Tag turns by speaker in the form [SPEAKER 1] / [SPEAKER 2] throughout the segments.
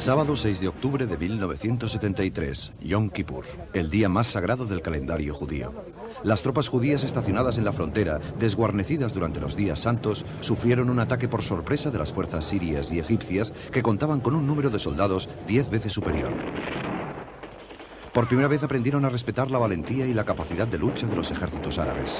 [SPEAKER 1] Sábado 6 de octubre de 1973, Yom Kippur, el día más sagrado del calendario judío. Las tropas judías estacionadas en la frontera, desguarnecidas durante los días santos, sufrieron un ataque por sorpresa de las fuerzas sirias y egipcias que contaban con un número de soldados 10 veces superior. Por primera vez aprendieron a respetar la valentía y la capacidad de lucha de los ejércitos árabes.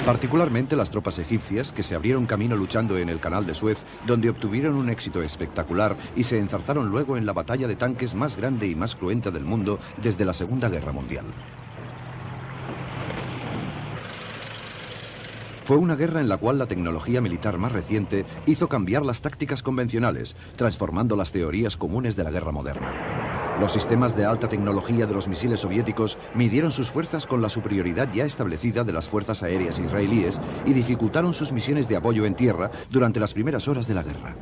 [SPEAKER 1] Particularmente las tropas egipcias, que se abrieron camino luchando en el Canal de Suez, donde obtuvieron un éxito espectacular y se enzarzaron luego en la batalla de tanques más grande y más cruenta del mundo desde la Segunda Guerra Mundial. Fue una guerra en la cual la tecnología militar más reciente hizo cambiar las tácticas convencionales, transformando las teorías comunes de la guerra moderna. Los sistemas de alta tecnología de los misiles soviéticos midieron sus fuerzas con la superioridad ya establecida de las fuerzas aéreas israelíes y dificultaron sus misiones de apoyo en tierra durante las primeras horas de la guerra.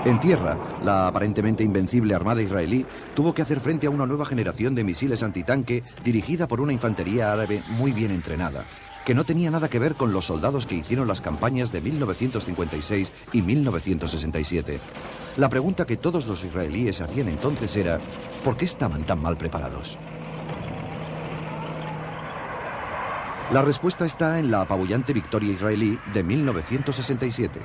[SPEAKER 1] En tierra, la aparentemente invencible armada israelí tuvo que hacer frente a una nueva generación de misiles antitanque dirigida por una infantería árabe muy bien entrenada, que no tenía nada que ver con los soldados que hicieron las campañas de 1956 y 1967. La pregunta que todos los israelíes hacían entonces era, ¿por qué estaban tan mal preparados? La respuesta está en la apabullante victoria israelí de 1967.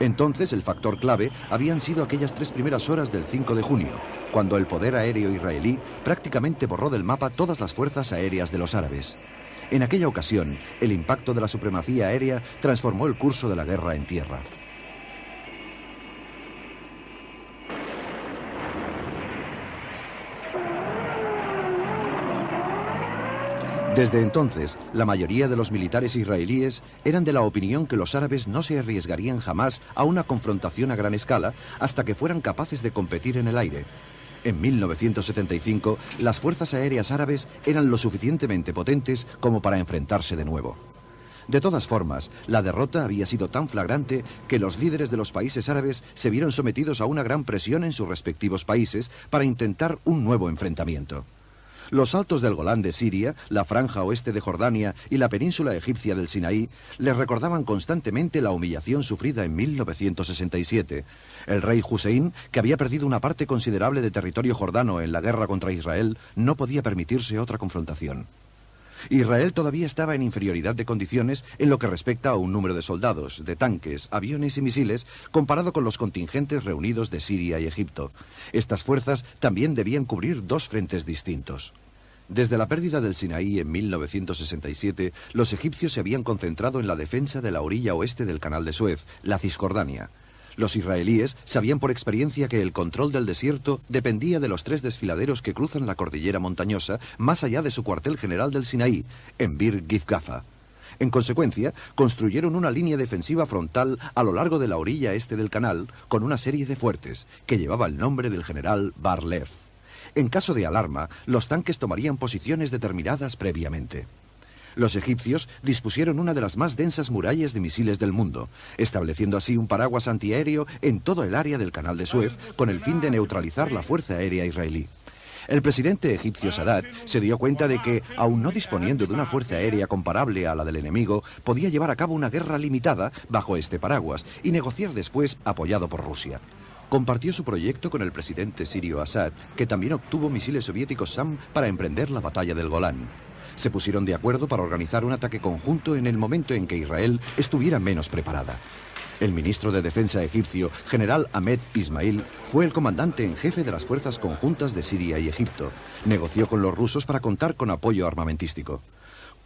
[SPEAKER 1] Entonces el factor clave habían sido aquellas 3 primeras horas del 5 de junio, cuando el poder aéreo israelí prácticamente borró del mapa todas las fuerzas aéreas de los árabes. En aquella ocasión, el impacto de la supremacía aérea transformó el curso de la guerra en tierra. Desde entonces, la mayoría de los militares israelíes eran de la opinión que los árabes no se arriesgarían jamás a una confrontación a gran escala hasta que fueran capaces de competir en el aire. En 1975, las fuerzas aéreas árabes eran lo suficientemente potentes como para enfrentarse de nuevo. De todas formas, la derrota había sido tan flagrante que los líderes de los países árabes se vieron sometidos a una gran presión en sus respectivos países para intentar un nuevo enfrentamiento. Los altos del Golán de Siria, la franja oeste de Jordania y la península egipcia del Sinaí les recordaban constantemente la humillación sufrida en 1967. El rey Hussein, que había perdido una parte considerable de territorio jordano en la guerra contra Israel, no podía permitirse otra confrontación. Israel todavía estaba en inferioridad de condiciones en lo que respecta a un número de soldados, de tanques, aviones y misiles, comparado con los contingentes reunidos de Siria y Egipto. Estas fuerzas también debían cubrir 2 frentes distintos. Desde la pérdida del Sinaí en 1967, los egipcios se habían concentrado en la defensa de la orilla oeste del Canal de Suez, la Cisjordania. Los israelíes sabían por experiencia que el control del desierto dependía de los 3 desfiladeros que cruzan la cordillera montañosa más allá de su cuartel general del Sinaí, en Bir Gifgafa. En consecuencia, construyeron una línea defensiva frontal a lo largo de la orilla este del canal con una serie de fuertes que llevaba el nombre del general Bar-Lev. En caso de alarma, los tanques tomarían posiciones determinadas previamente. Los egipcios dispusieron una de las más densas murallas de misiles del mundo, estableciendo así un paraguas antiaéreo en todo el área del Canal de Suez con el fin de neutralizar la fuerza aérea israelí. El presidente egipcio Sadat se dio cuenta de que, aun no disponiendo de una fuerza aérea comparable a la del enemigo, podía llevar a cabo una guerra limitada bajo este paraguas y negociar después apoyado por Rusia. Compartió su proyecto con el presidente sirio Assad, que también obtuvo misiles soviéticos SAM para emprender la batalla del Golán. Se pusieron de acuerdo para organizar un ataque conjunto en el momento en que Israel estuviera menos preparada. El ministro de Defensa egipcio, general Ahmed Ismail, fue el comandante en jefe de las fuerzas conjuntas de Siria y Egipto. Negoció con los rusos para contar con apoyo armamentístico.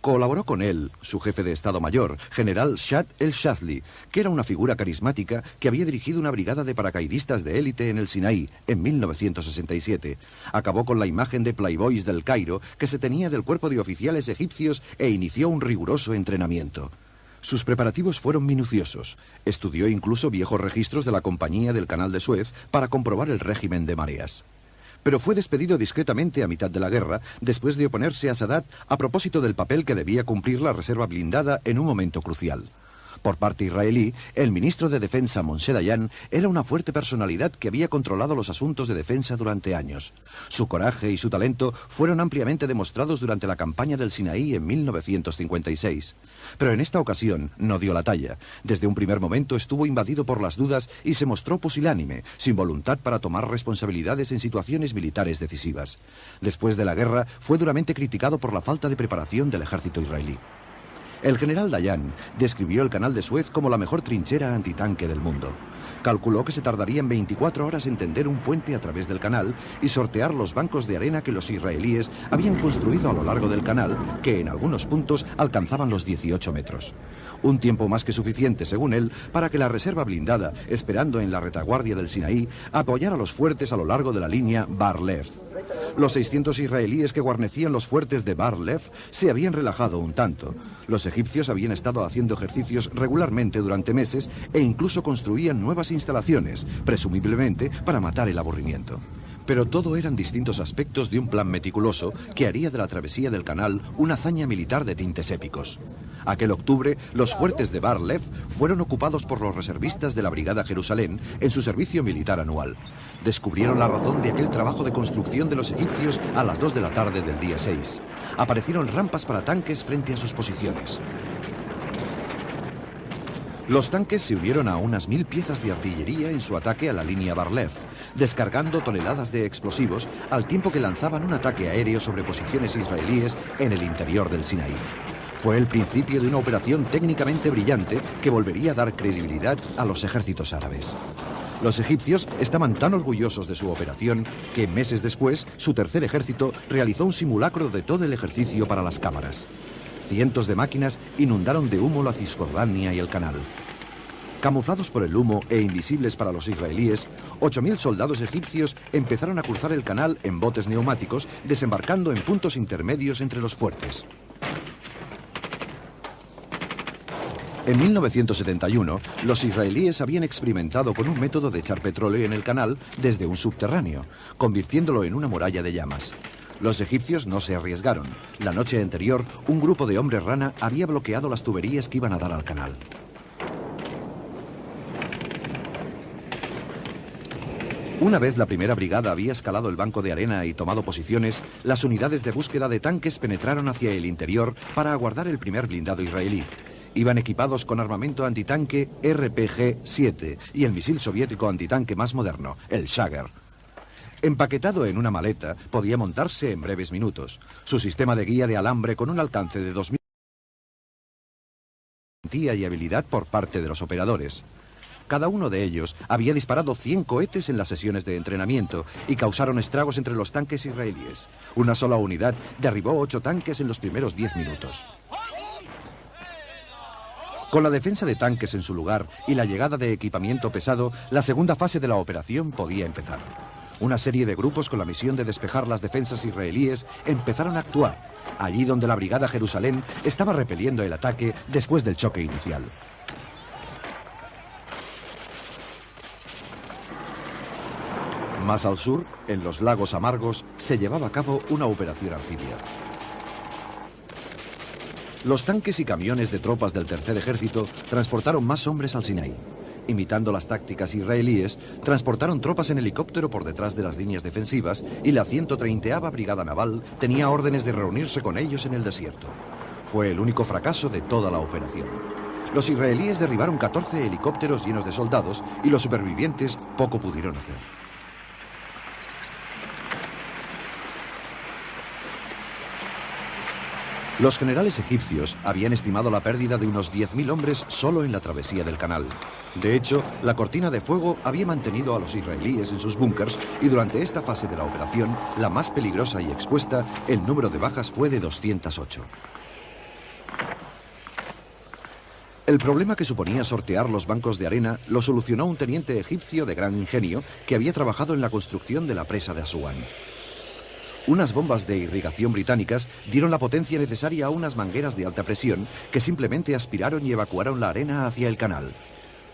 [SPEAKER 1] Colaboró con él su jefe de Estado Mayor, general Shad el-Shazli, que era una figura carismática que había dirigido una brigada de paracaidistas de élite en el Sinaí en 1967. Acabó con la imagen de playboys del Cairo que se tenía del cuerpo de oficiales egipcios e inició un riguroso entrenamiento. Sus preparativos fueron minuciosos. Estudió incluso viejos registros de la Compañía del Canal de Suez para comprobar el régimen de mareas. Pero fue despedido discretamente a mitad de la guerra, después de oponerse a Sadat a propósito del papel que debía cumplir la reserva blindada en un momento crucial. Por parte israelí, el ministro de Defensa Moshe Dayan era una fuerte personalidad que había controlado los asuntos de defensa durante años. Su coraje y su talento fueron ampliamente demostrados durante la campaña del Sinaí en 1956. Pero en esta ocasión no dio la talla. Desde un primer momento estuvo invadido por las dudas y se mostró pusilánime, sin voluntad para tomar responsabilidades en situaciones militares decisivas. Después de la guerra, fue duramente criticado por la falta de preparación del ejército israelí. El general Dayan describió el canal de Suez como la mejor trinchera antitanque del mundo. Calculó que se tardarían 24 horas en tender un puente a través del canal y sortear los bancos de arena que los israelíes habían construido a lo largo del canal, que en algunos puntos alcanzaban los 18 metros. Un tiempo más que suficiente, según él, para que la reserva blindada, esperando en la retaguardia del Sinaí, apoyara los fuertes a lo largo de la línea Bar-Lev. Los 600 israelíes que guarnecían los fuertes de Bar-Lev se habían relajado un tanto. Los egipcios habían estado haciendo ejercicios regularmente durante meses e incluso construían nuevas instalaciones, presumiblemente para matar el aburrimiento. Pero todo eran distintos aspectos de un plan meticuloso que haría de la travesía del canal una hazaña militar de tintes épicos. Aquel octubre, los fuertes de Bar-Lev fueron ocupados por los reservistas de la Brigada Jerusalén en su servicio militar anual. Descubrieron la razón de aquel trabajo de construcción de los egipcios a las 2 de la tarde del día 6. Aparecieron rampas para tanques frente a sus posiciones. Los tanques se unieron a unas 1000 piezas de artillería en su ataque a la línea Bar-Lev, descargando toneladas de explosivos al tiempo que lanzaban un ataque aéreo sobre posiciones israelíes en el interior del Sinaí. Fue el principio de una operación técnicamente brillante que volvería a dar credibilidad a los ejércitos árabes. Los egipcios estaban tan orgullosos de su operación que meses después su tercer ejército realizó un simulacro de todo el ejercicio para las cámaras. Cientos de máquinas inundaron de humo la Cisjordania y el canal. Camuflados por el humo e invisibles para los israelíes, 8000 soldados egipcios empezaron a cruzar el canal en botes neumáticos, desembarcando en puntos intermedios entre los fuertes. En 1971, los israelíes habían experimentado con un método de echar petróleo en el canal desde un subterráneo, convirtiéndolo en una muralla de llamas. Los egipcios no se arriesgaron. La noche anterior, un grupo de hombres rana había bloqueado las tuberías que iban a dar al canal. Una vez la primera brigada había escalado el banco de arena y tomado posiciones, las unidades de búsqueda de tanques penetraron hacia el interior para aguardar el primer blindado israelí. Iban equipados con armamento antitanque RPG-7 y el misil soviético antitanque más moderno, el Shager. Empaquetado en una maleta, podía montarse en breves minutos. Su sistema de guía de alambre con un alcance de 2000 y habilidad por parte de los operadores. Cada uno de ellos había disparado 100 cohetes en las sesiones de entrenamiento y causaron estragos entre los tanques israelíes. Una sola unidad derribó 8 tanques en los primeros 10 minutos. Con la defensa de tanques en su lugar y la llegada de equipamiento pesado, la segunda fase de la operación podía empezar. Una serie de grupos con la misión de despejar las defensas israelíes empezaron a actuar, allí donde la Brigada Jerusalén estaba repeliendo el ataque después del choque inicial. Más al sur, en los lagos amargos, se llevaba a cabo una operación anfibia. Los tanques y camiones de tropas del Tercer Ejército transportaron más hombres al Sinaí. Imitando las tácticas israelíes, transportaron tropas en helicóptero por detrás de las líneas defensivas y la 130ª Brigada Naval tenía órdenes de reunirse con ellos en el desierto. Fue el único fracaso de toda la operación. Los israelíes derribaron 14 helicópteros llenos de soldados y los supervivientes poco pudieron hacer. Los generales egipcios habían estimado la pérdida de unos 10.000 hombres solo en la travesía del canal. De hecho, la cortina de fuego había mantenido a los israelíes en sus búnkers y durante esta fase de la operación, la más peligrosa y expuesta, el número de bajas fue de 208. El problema que suponía sortear los bancos de arena lo solucionó un teniente egipcio de gran ingenio que había trabajado en la construcción de la presa de Asuán. Unas bombas de irrigación británicas dieron la potencia necesaria a unas mangueras de alta presión que simplemente aspiraron y evacuaron la arena hacia el canal.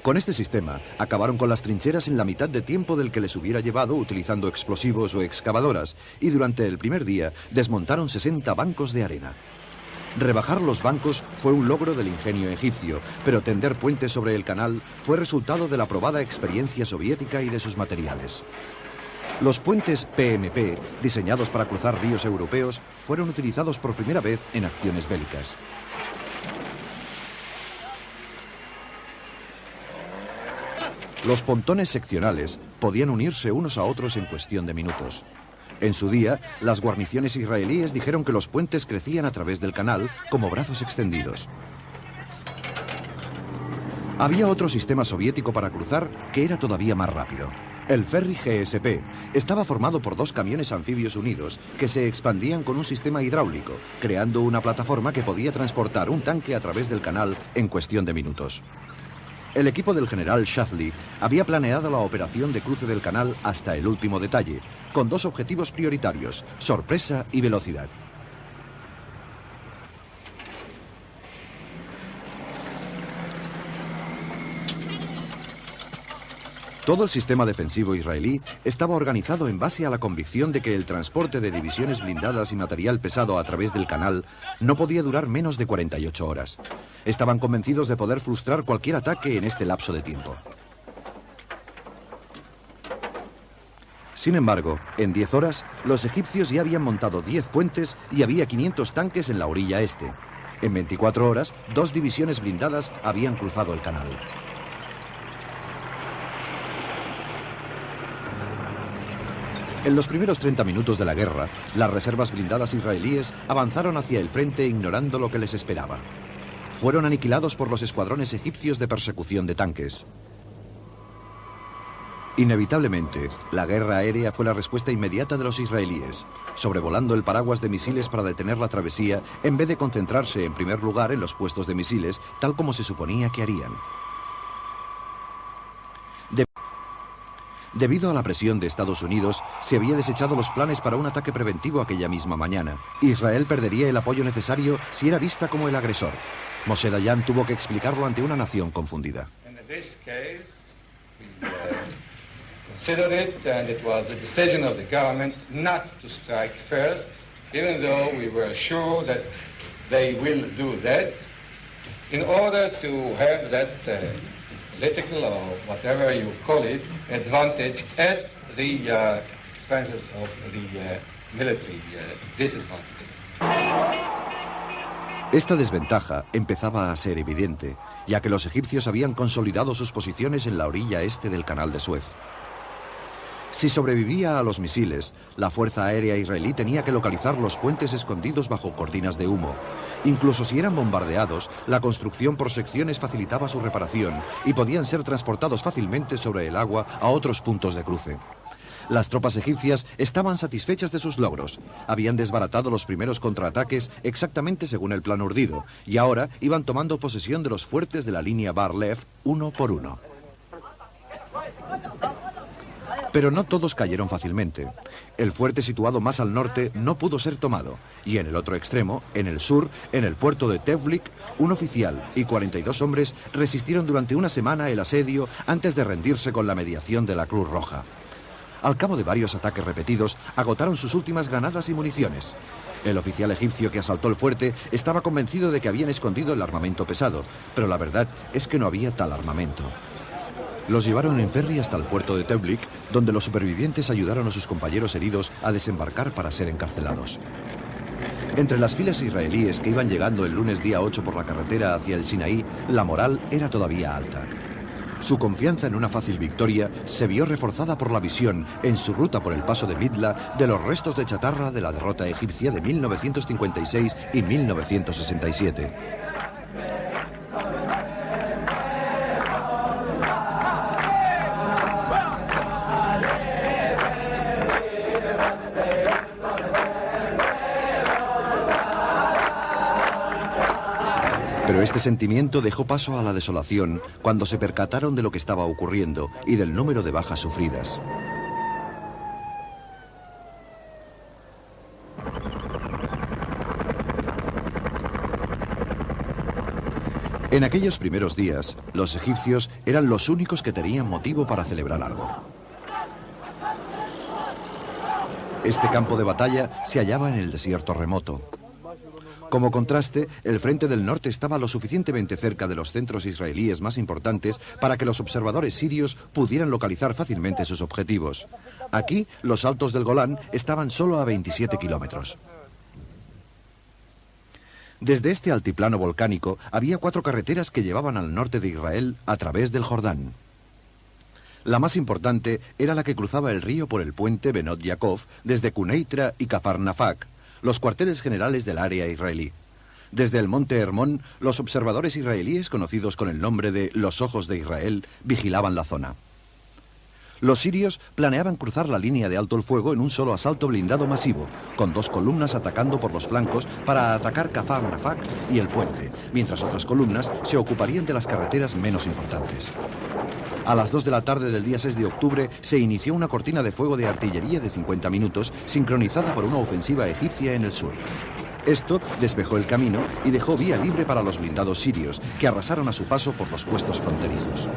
[SPEAKER 1] Con este sistema, acabaron con las trincheras en la mitad de tiempo del que les hubiera llevado utilizando explosivos o excavadoras, y durante el primer día desmontaron 60 bancos de arena. Rebajar los bancos fue un logro del ingenio egipcio, pero tender puentes sobre el canal fue resultado de la probada experiencia soviética y de sus materiales. Los puentes PMP, diseñados para cruzar ríos europeos, fueron utilizados por primera vez en acciones bélicas. Los pontones seccionales podían unirse unos a otros en cuestión de minutos. En su día, las guarniciones israelíes dijeron que los puentes crecían a través del canal como brazos extendidos. Había otro sistema soviético para cruzar que era todavía más rápido. El ferry GSP estaba formado por dos camiones anfibios unidos que se expandían con un sistema hidráulico, creando una plataforma que podía transportar un tanque a través del canal en cuestión de minutos. El equipo del general Shazli había planeado la operación de cruce del canal hasta el último detalle, con dos objetivos prioritarios: sorpresa y velocidad. Todo el sistema defensivo israelí estaba organizado en base a la convicción de que el transporte de divisiones blindadas y material pesado a través del canal no podía durar menos de 48 horas. Estaban convencidos de poder frustrar cualquier ataque en este lapso de tiempo. Sin embargo, en 10 horas, los egipcios ya habían montado 10 puentes y había 500 tanques en la orilla este. En 24 horas, 2 divisiones blindadas habían cruzado el canal. En los primeros 30 minutos de la guerra, las reservas blindadas israelíes avanzaron hacia el frente ignorando lo que les esperaba. Fueron aniquilados por los escuadrones egipcios de persecución de tanques. Inevitablemente, la guerra aérea fue la respuesta inmediata de los israelíes, sobrevolando el paraguas de misiles para detener la travesía en vez de concentrarse en primer lugar en los puestos de misiles, tal como se suponía que harían. Debido a la presión de Estados Unidos, se había desechado los planes para un ataque preventivo aquella misma mañana. Israel perdería el apoyo necesario si era vista como el agresor. Moshe Dayan tuvo que explicarlo ante una nación confundida.
[SPEAKER 2] Considered it, and it was the decision of the government not to strike first, even though we were sure that they will do that, in order to have that political or whatever you call it advantage at the expenses of the military disadvantage.
[SPEAKER 1] Esta desventaja empezaba a ser evidente, ya que los egipcios habían consolidado sus posiciones en la orilla este del Canal de Suez. Si sobrevivía a los misiles, la Fuerza Aérea israelí tenía que localizar los puentes escondidos bajo cortinas de humo. Incluso si eran bombardeados, la construcción por secciones facilitaba su reparación y podían ser transportados fácilmente sobre el agua a otros puntos de cruce. Las tropas egipcias estaban satisfechas de sus logros. Habían desbaratado los primeros contraataques exactamente según el plan urdido y ahora iban tomando posesión de los fuertes de la línea Bar-Lev uno por uno. Pero no todos cayeron fácilmente. El fuerte situado más al norte no pudo ser tomado, y en el otro extremo, en el sur, en el puerto de Tevlik, un oficial y 42 hombres resistieron durante una semana el asedio antes de rendirse con la mediación de la Cruz Roja. Al cabo de varios ataques repetidos, agotaron sus últimas granadas y municiones. El oficial egipcio que asaltó el fuerte estaba convencido de que habían escondido el armamento pesado, pero la verdad es que no había tal armamento. Los llevaron en ferry hasta el puerto de Tevlik, donde los supervivientes ayudaron a sus compañeros heridos a desembarcar para ser encarcelados. Entre las filas israelíes que iban llegando el lunes día 8 por la carretera hacia el Sinaí, la moral era todavía alta. Su confianza en una fácil victoria se vio reforzada por la visión, en su ruta por el paso de Midla, de los restos de chatarra de la derrota egipcia de 1956 y 1967. Pero este sentimiento dejó paso a la desolación cuando se percataron de lo que estaba ocurriendo y del número de bajas sufridas. En aquellos primeros días, los egipcios eran los únicos que tenían motivo para celebrar algo. Este campo de batalla se hallaba en el desierto remoto. Como contraste, el frente del norte estaba lo suficientemente cerca de los centros israelíes más importantes para que los observadores sirios pudieran localizar fácilmente sus objetivos. Aquí, los altos del Golán estaban solo a 27 kilómetros. Desde este altiplano volcánico había 4 carreteras que llevaban al norte de Israel a través del Jordán. La más importante era la que cruzaba el río por el puente Benot Yaakov desde Quneitra y Kfar Nafak, los cuarteles generales del área israelí. Desde el monte Hermón, los observadores israelíes, conocidos con el nombre de los Ojos de Israel, vigilaban la zona. Los sirios planeaban cruzar la línea de alto el fuego en un solo asalto blindado masivo, con 2 columnas atacando por los flancos para atacar Kfar Nafak y el puente, mientras otras columnas se ocuparían de las carreteras menos importantes. A las 2 de la tarde del día 6 de octubre se inició una cortina de fuego de artillería de 50 minutos, sincronizada por una ofensiva egipcia en el sur. Esto despejó el camino y dejó vía libre para los blindados sirios, que arrasaron a su paso por los puestos fronterizos.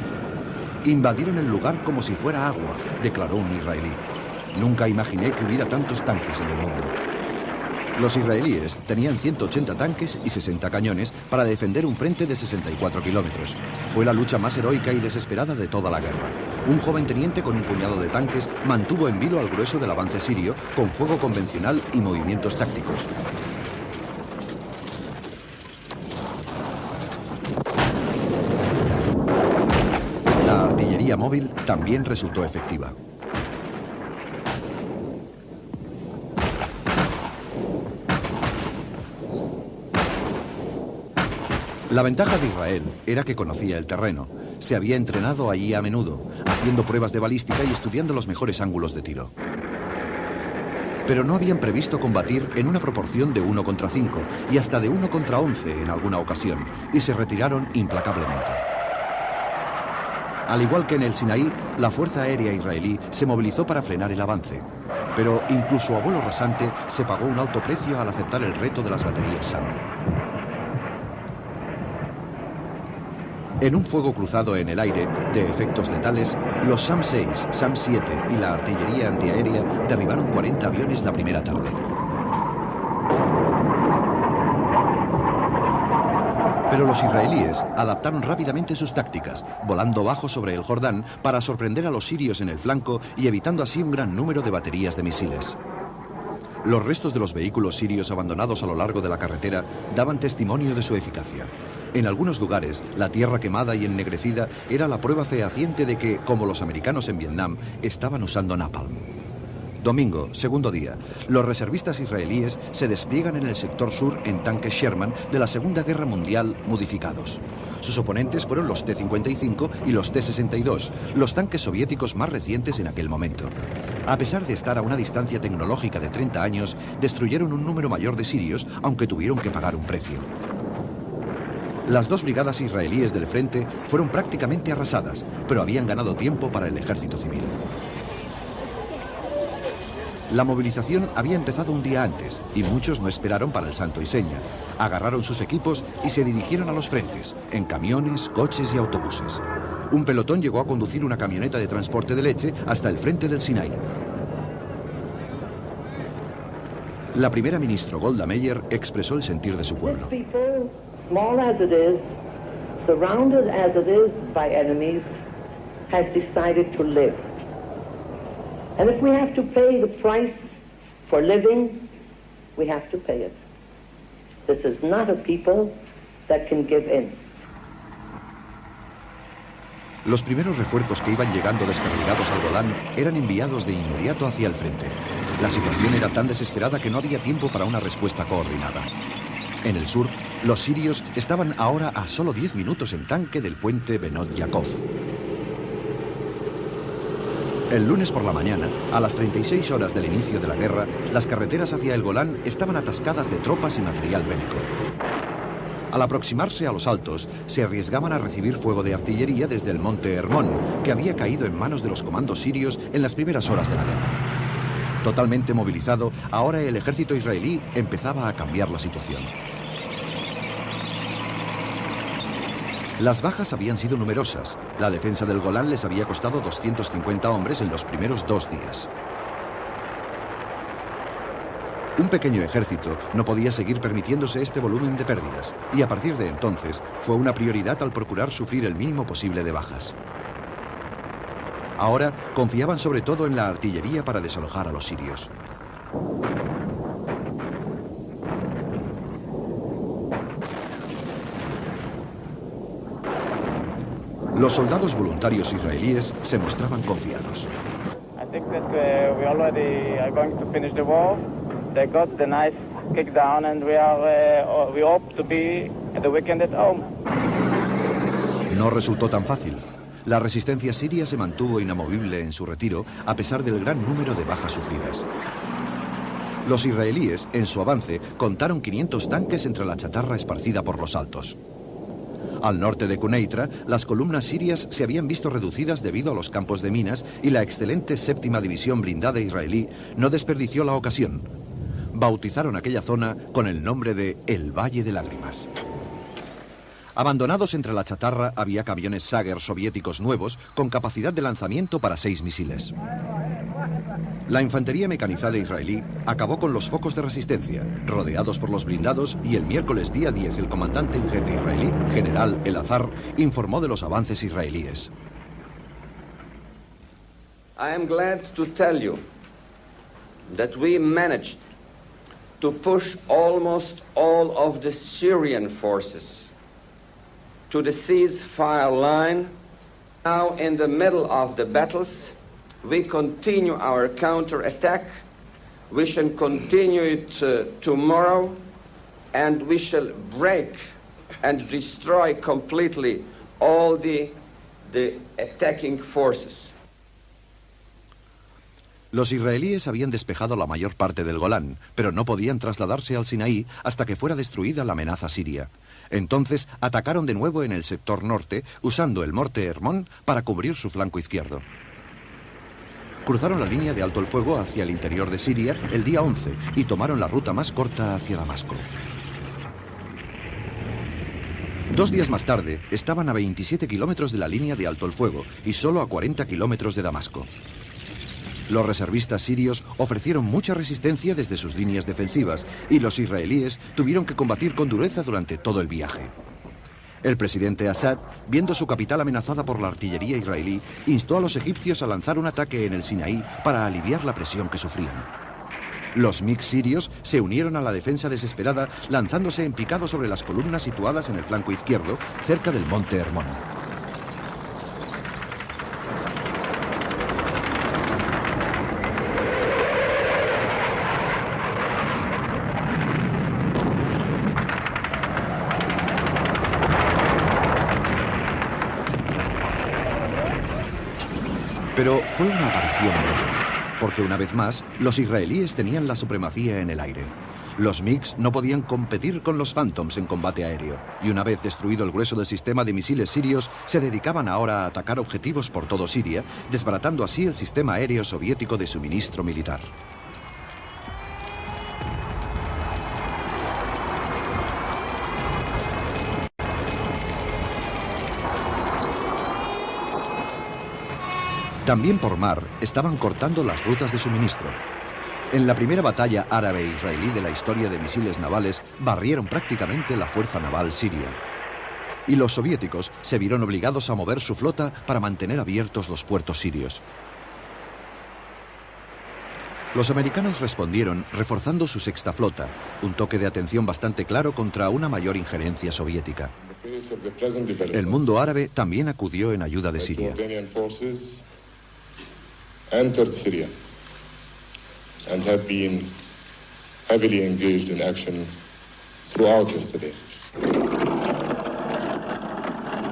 [SPEAKER 1] Invadieron el lugar como si fuera agua, declaró un israelí. Nunca imaginé que hubiera tantos tanques en el mundo. Los israelíes tenían 180 tanques y 60 cañones para defender un frente de 64 kilómetros. Fue la lucha más heroica y desesperada de toda la guerra. Un joven teniente con un puñado de tanques mantuvo en vilo al grueso del avance sirio con fuego convencional y movimientos tácticos. La artillería móvil también resultó efectiva. La ventaja de Israel era que conocía el terreno. Se había entrenado allí a menudo, haciendo pruebas de balística y estudiando los mejores ángulos de tiro. Pero no habían previsto combatir en una proporción de 1 contra 5 y hasta de 1 contra 11 en alguna ocasión, y se retiraron implacablemente. Al igual que en el Sinaí, la Fuerza Aérea Israelí se movilizó para frenar el avance. Pero incluso a vuelo rasante se pagó un alto precio al aceptar el reto de las baterías SAM. En un fuego cruzado en el aire de efectos letales, los SAM-6, SAM-7 y la artillería antiaérea derribaron 40 aviones la primera tarde. Pero los israelíes adaptaron rápidamente sus tácticas, volando bajo sobre el Jordán para sorprender a los sirios en el flanco y evitando así un gran número de baterías de misiles. Los restos de los vehículos sirios abandonados a lo largo de la carretera daban testimonio de su eficacia. En algunos lugares, la tierra quemada y ennegrecida era la prueba fehaciente de que, como los americanos en Vietnam, estaban usando napalm. Domingo, segundo día, los reservistas israelíes se despliegan en el sector sur en tanques Sherman de la Segunda Guerra Mundial modificados. Sus oponentes fueron los T-55 y los T-62, los tanques soviéticos más recientes en aquel momento. A pesar de estar a una distancia tecnológica de 30 años, destruyeron un número mayor de sirios, aunque tuvieron que pagar un precio. Las 2 brigadas israelíes del frente fueron prácticamente arrasadas, pero habían ganado tiempo para el ejército civil. La movilización había empezado un día antes y muchos no esperaron para el santo y seña. Agarraron sus equipos y se dirigieron a los frentes, en camiones, coches y autobuses. Un pelotón llegó a conducir una camioneta de transporte de leche hasta el frente del Sinaí. La primera ministra Golda Meir expresó el sentir de su pueblo.
[SPEAKER 3] Small as it is, surrounded as it is by enemies, has decided to live. And if we have to pay the price for living, we have to pay it. This is not a people that can give in.
[SPEAKER 1] Los primeros refuerzos que iban llegando desperdigados al Golán eran enviados de inmediato hacia el frente. La situación era tan desesperada que no había tiempo para una respuesta coordinada. En el sur, los sirios estaban ahora a solo 10 minutos en tanque del puente Benot Yaakov. El lunes por la mañana, a las 36 horas del inicio de la guerra, las carreteras hacia el Golán estaban atascadas de tropas y material bélico. Al aproximarse a los altos, se arriesgaban a recibir fuego de artillería desde el monte Hermón, que había caído en manos de los comandos sirios en las primeras horas de la guerra. Totalmente movilizado, ahora el ejército israelí empezaba a cambiar la situación. Las bajas habían sido numerosas. La defensa del Golán les había costado 250 hombres en los primeros 2 días. Un pequeño ejército no podía seguir permitiéndose este volumen de pérdidas, y a partir de entonces fue una prioridad al procurar sufrir el mínimo posible de bajas. Ahora confiaban sobre todo en la artillería para desalojar a los sirios. Los soldados voluntarios israelíes se mostraban confiados.
[SPEAKER 4] I think that we already are going to finish the war. They got the nice kick down, and we hope to be at the weekend at home.
[SPEAKER 1] No resultó tan fácil. La resistencia siria se mantuvo inamovible en su retiro a pesar del gran número de bajas sufridas. Los israelíes, en su avance, contaron 500 tanques entre la chatarra esparcida por los altos. Al norte de Quneitra, las columnas sirias se habían visto reducidas debido a los campos de minas y la excelente 7ª división blindada israelí no desperdició la ocasión. Bautizaron aquella zona con el nombre de El Valle de Lágrimas. Abandonados entre la chatarra había camiones Sager soviéticos nuevos con capacidad de lanzamiento para 6 misiles. La infantería mecanizada israelí acabó con los focos de resistencia, rodeados por los blindados, y el miércoles día 10 el comandante en jefe israelí, general El-Azhar, informó de los avances israelíes.
[SPEAKER 5] I am glad to tell you that we managed to push almost all of the Syrian forces to the ceasefire line. Now in the middle of the battles, we continue our counterattack. We shall continue it tomorrow, and we shall break and destroy completely all the attacking forces.
[SPEAKER 1] Los israelíes habían despejado la mayor parte del Golán, pero no podían trasladarse al Sinaí hasta que fuera destruida la amenaza siria. Entonces atacaron de nuevo en el sector norte, usando el Monte Hermón para cubrir su flanco izquierdo. Cruzaron la línea de alto el fuego hacia el interior de Siria el día 11 y tomaron la ruta más corta hacia Damasco. 2 días más tarde estaban a 27 kilómetros de la línea de alto el fuego y solo a 40 kilómetros de Damasco. Los reservistas sirios ofrecieron mucha resistencia desde sus líneas defensivas y los israelíes tuvieron que combatir con dureza durante todo el viaje. El presidente Assad, viendo su capital amenazada por la artillería israelí, instó a los egipcios a lanzar un ataque en el Sinaí para aliviar la presión que sufrían. Los MiG sirios se unieron a la defensa desesperada, lanzándose en picado sobre las columnas situadas en el flanco izquierdo, cerca del Monte Hermón. Pero fue una aparición breve, porque una vez más, los israelíes tenían la supremacía en el aire. Los MiGs no podían competir con los Phantoms en combate aéreo, y una vez destruido el grueso del sistema de misiles sirios, se dedicaban ahora a atacar objetivos por todo Siria, desbaratando así el sistema aéreo soviético de suministro militar. También por mar estaban cortando las rutas de suministro. En la primera batalla árabe-israelí de la historia de misiles navales, barrieron prácticamente la fuerza naval siria. Y los soviéticos se vieron obligados a mover su flota para mantener abiertos los puertos sirios. Los americanos respondieron reforzando su sexta flota, un toque de atención bastante claro contra una mayor injerencia soviética. El mundo árabe también acudió en ayuda de Siria.
[SPEAKER 6] Entered Syria and have been heavily engaged in action throughout yesterday.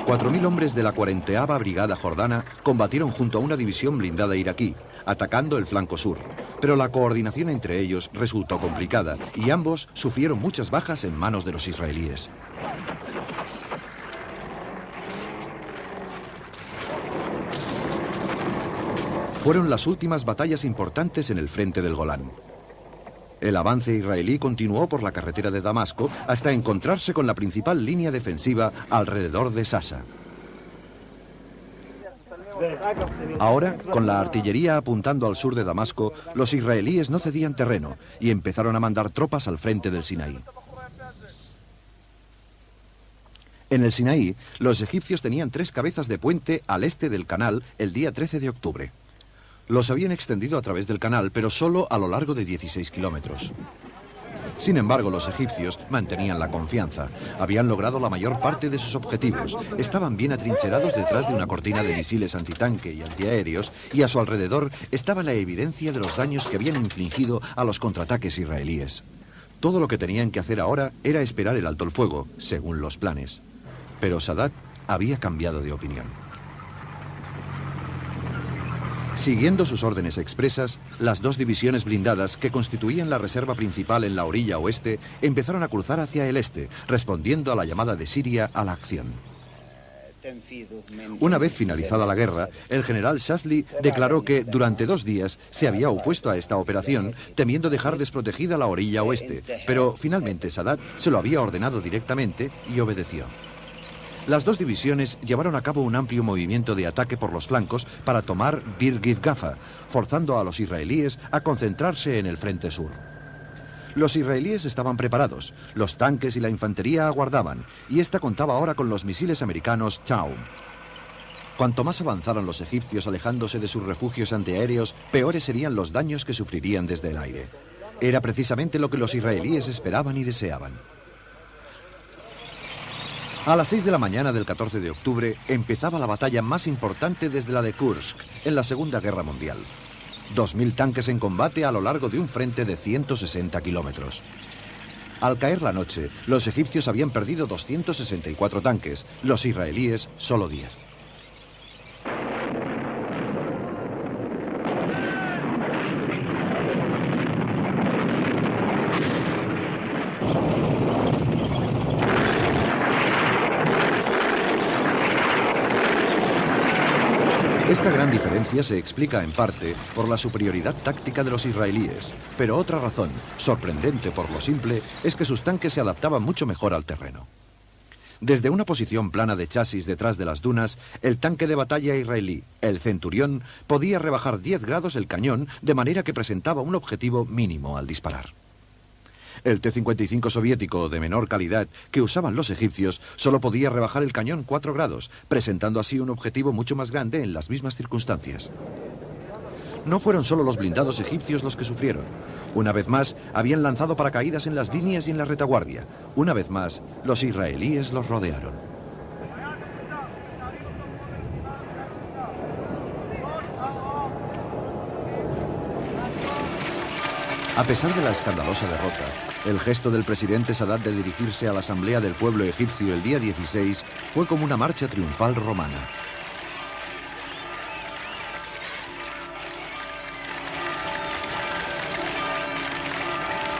[SPEAKER 1] 4.000 hombres de la 40ª Brigada Jordana combatieron junto a una división blindada iraquí, atacando el flanco sur, pero la coordinación entre ellos resultó complicada y ambos sufrieron muchas bajas en manos de los israelíes. Fueron las últimas batallas importantes en el frente del Golán. El avance israelí continuó por la carretera de Damasco hasta encontrarse con la principal línea defensiva alrededor de Sasa. Ahora, con la artillería apuntando al sur de Damasco, los israelíes no cedían terreno y empezaron a mandar tropas al frente del Sinaí. En el Sinaí, los egipcios tenían 3 cabezas de puente al este del canal el día 13 de octubre. Los habían extendido a través del canal, pero solo a lo largo de 16 kilómetros. Sin embargo, los egipcios mantenían la confianza. Habían logrado la mayor parte de sus objetivos. Estaban bien atrincherados detrás de una cortina de misiles antitanque y antiaéreos, y a su alrededor estaba la evidencia de los daños que habían infligido a los contraataques israelíes. Todo lo que tenían que hacer ahora era esperar el alto el fuego, según los planes. Pero Sadat había cambiado de opinión. Siguiendo sus órdenes expresas, las 2 divisiones blindadas que constituían la reserva principal en la orilla oeste empezaron a cruzar hacia el este, respondiendo a la llamada de Siria a la acción. Una vez finalizada la guerra, el general Shazli declaró que durante 2 días se había opuesto a esta operación, temiendo dejar desprotegida la orilla oeste, pero finalmente Sadat se lo había ordenado directamente y obedeció. Las 2 divisiones llevaron a cabo un amplio movimiento de ataque por los flancos para tomar Bir Gifgafa, forzando a los israelíes a concentrarse en el frente sur. Los israelíes estaban preparados, los tanques y la infantería aguardaban, y esta contaba ahora con los misiles americanos Chaum. Cuanto más avanzaran los egipcios alejándose de sus refugios antiaéreos, peores serían los daños que sufrirían desde el aire. Era precisamente lo que los israelíes esperaban y deseaban. A las 6 de la mañana del 14 de octubre empezaba la batalla más importante desde la de Kursk, en la Segunda Guerra Mundial. 2000 tanques en combate a lo largo de un frente de 160 kilómetros. Al caer la noche, los egipcios habían perdido 264 tanques, los israelíes solo 10. Esta gran diferencia se explica en parte por la superioridad táctica de los israelíes, pero otra razón, sorprendente por lo simple, es que sus tanques se adaptaban mucho mejor al terreno. Desde una posición plana de chasis detrás de las dunas, el tanque de batalla israelí, el Centurión, podía rebajar 10 grados el cañón de manera que presentaba un objetivo mínimo al disparar. El T-55 soviético de menor calidad que usaban los egipcios solo podía rebajar el cañón 4 grados, presentando así un objetivo mucho más grande en las mismas circunstancias. No fueron solo los blindados egipcios los que sufrieron. Una vez más, habían lanzado paracaídas en las líneas y en la retaguardia. Una vez más, los israelíes los rodearon. A pesar de la escandalosa derrota, el gesto del presidente Sadat de dirigirse a la Asamblea del Pueblo Egipcio el día 16 fue como una marcha triunfal romana.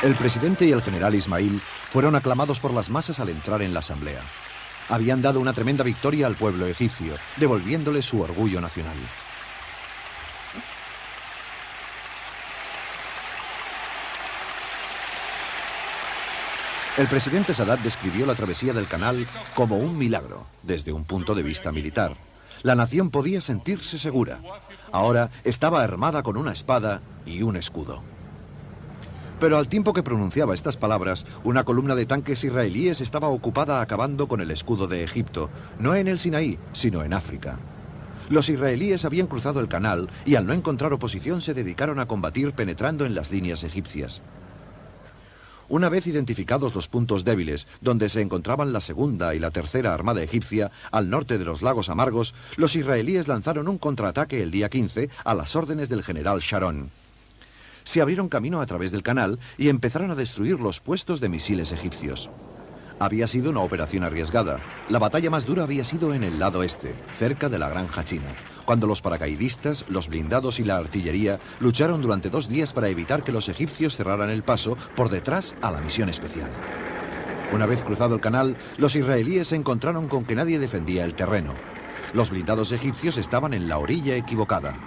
[SPEAKER 1] El presidente y el general Ismail fueron aclamados por las masas al entrar en la Asamblea. Habían dado una tremenda victoria al pueblo egipcio, devolviéndole su orgullo nacional. El presidente Sadat describió la travesía del canal como un milagro, desde un punto de vista militar. La nación podía sentirse segura. Ahora estaba armada con una espada y un escudo. Pero al tiempo que pronunciaba estas palabras, una columna de tanques israelíes estaba ocupada acabando con el escudo de Egipto, no en el Sinaí, sino en África. Los israelíes habían cruzado el canal y al no encontrar oposición se dedicaron a combatir penetrando en las líneas egipcias. Una vez identificados los puntos débiles, donde se encontraban la segunda y la tercera armada egipcia, al norte de los lagos Amargos, los israelíes lanzaron un contraataque el día 15 a las órdenes del general Sharon. Se abrieron camino a través del canal y empezaron a destruir los puestos de misiles egipcios. Había sido una operación arriesgada. La batalla más dura había sido en el lado este, cerca de la Granja China, cuando los paracaidistas, los blindados y la artillería lucharon durante 2 días para evitar que los egipcios cerraran el paso por detrás a la misión especial. Una vez cruzado el canal, los israelíes se encontraron con que nadie defendía el terreno. Los blindados egipcios estaban en la orilla equivocada.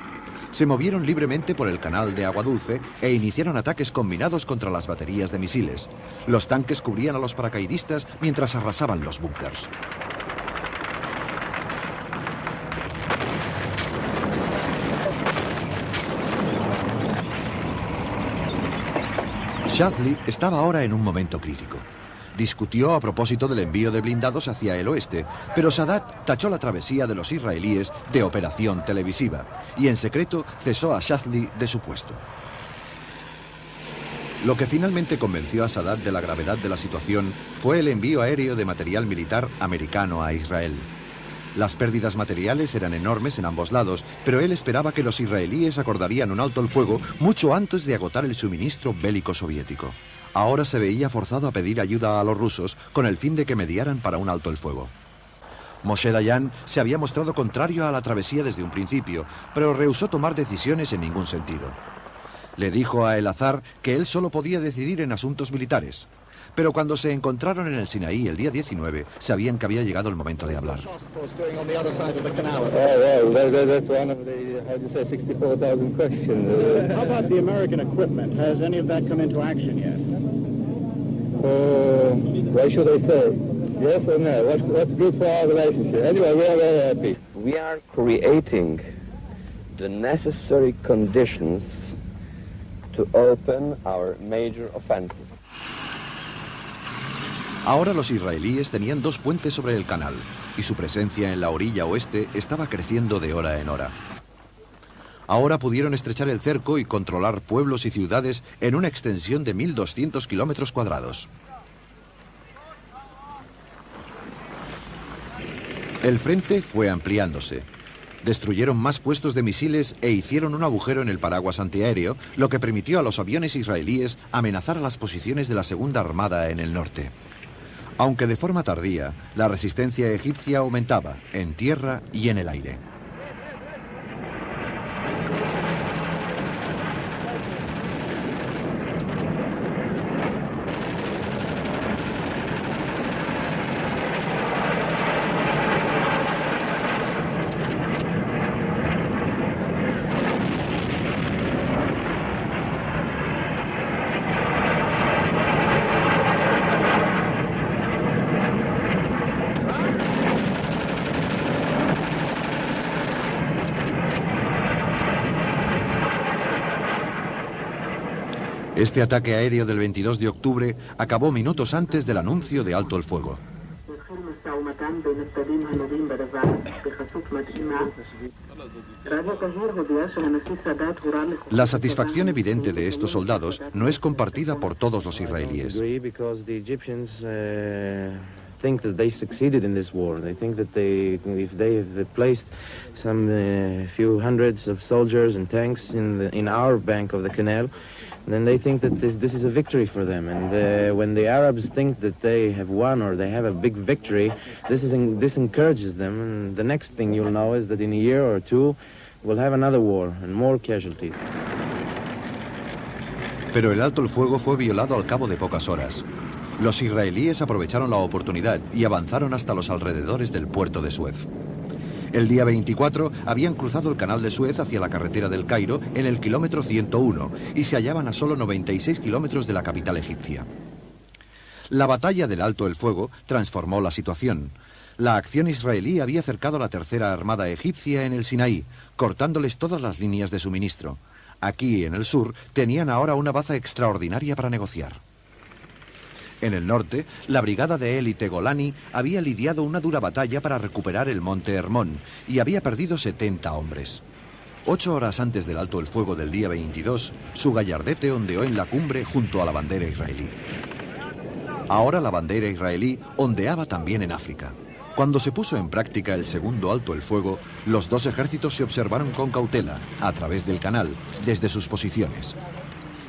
[SPEAKER 1] Se movieron libremente por el canal de Agua Dulce e iniciaron ataques combinados contra las baterías de misiles. Los tanques cubrían a los paracaidistas mientras arrasaban los búnkers. Shadley estaba ahora en un momento crítico. Discutió a propósito del envío de blindados hacia el oeste, pero Sadat tachó la travesía de los israelíes de operación televisiva y en secreto cesó a Shadley de su puesto. Lo que finalmente convenció a Sadat de la gravedad de la situación fue el envío aéreo de material militar americano a Israel. Las pérdidas materiales eran enormes en ambos lados, pero él esperaba que los israelíes acordarían un alto el fuego mucho antes de agotar el suministro bélico soviético. Ahora se veía forzado a pedir ayuda a los rusos con el fin de que mediaran para un alto el fuego. Moshe Dayan se había mostrado contrario a la travesía desde un principio, pero rehusó tomar decisiones en ningún sentido. Le dijo a Elazar que él solo podía decidir en asuntos militares. Pero cuando se encontraron en el Sinaí el día 19, sabían que había llegado el momento de hablar.
[SPEAKER 5] We are creating the necessary conditions to open our major offensive.
[SPEAKER 1] Ahora los israelíes tenían dos puentes sobre el canal y su presencia en la orilla oeste estaba creciendo de hora en hora. Ahora pudieron estrechar el cerco y controlar pueblos y ciudades en una extensión de 1.200 kilómetros cuadrados. El frente fue ampliándose. Destruyeron más puestos de misiles e hicieron un agujero en el paraguas antiaéreo, lo que permitió a los aviones israelíes amenazar a las posiciones de la Segunda Armada en el norte. Aunque de forma tardía, la resistencia egipcia aumentaba en tierra y en el aire. Este ataque aéreo del 22 de octubre acabó minutos antes del anuncio de alto el fuego. La satisfacción evidente de estos soldados no es compartida por todos los israelíes.
[SPEAKER 7] Think that they succeeded in this war. They think that if they have placed some few hundreds of soldiers and tanks in our bank of the canal, then they think that this is a victory for them. And when the Arabs think that they have won or they have a big victory, this encourages them. And the next thing you'll know is that in a year or two, we'll have another war and more casualties.
[SPEAKER 1] Pero el alto el fuego fue violado al cabo de pocas horas. Los israelíes aprovecharon la oportunidad y avanzaron hasta los alrededores del puerto de Suez. El día 24 habían cruzado el canal de Suez hacia la carretera del Cairo en el kilómetro 101 y se hallaban a solo 96 kilómetros de la capital egipcia. La batalla del alto el fuego transformó la situación. La acción israelí había cercado la tercera armada egipcia en el Sinaí, cortándoles todas las líneas de suministro. Aquí, en el sur, tenían ahora una baza extraordinaria para negociar. En el norte, la brigada de élite Golani había lidiado una dura batalla para recuperar el monte Hermón y había perdido 70 hombres. 8 horas antes del alto el fuego del día 22, su gallardete ondeó en la cumbre junto a la bandera israelí. Ahora la bandera israelí ondeaba también en África. Cuando se puso en práctica el segundo alto el fuego, los dos ejércitos se observaron con cautela, a través del canal, desde sus posiciones.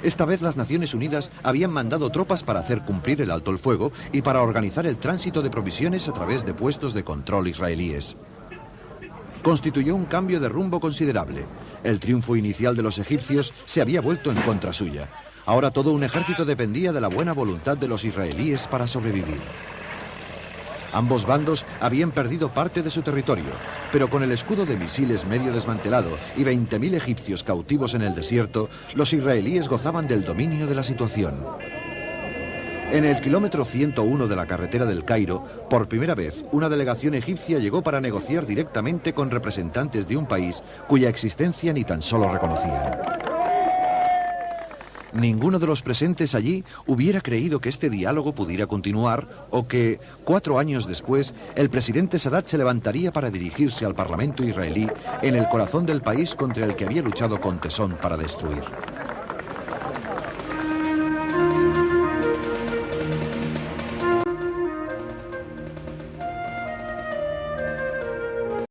[SPEAKER 1] Esta vez las Naciones Unidas habían mandado tropas para hacer cumplir el alto el fuego y para organizar el tránsito de provisiones a través de puestos de control israelíes. Constituyó un cambio de rumbo considerable. El triunfo inicial de los egipcios se había vuelto en contra suya. Ahora todo un ejército dependía de la buena voluntad de los israelíes para sobrevivir. Ambos bandos habían perdido parte de su territorio, pero con el escudo de misiles medio desmantelado y 20.000 egipcios cautivos en el desierto, los israelíes gozaban del dominio de la situación. En el kilómetro 101 de la carretera del Cairo, por primera vez, una delegación egipcia llegó para negociar directamente con representantes de un país cuya existencia ni tan solo reconocían. ninguno de los presentes allí hubiera creído que este diálogo pudiera continuar o que, 4 años después, el presidente Sadat se levantaría para dirigirse al Parlamento israelí en el corazón del país contra el que había luchado con tesón para destruir.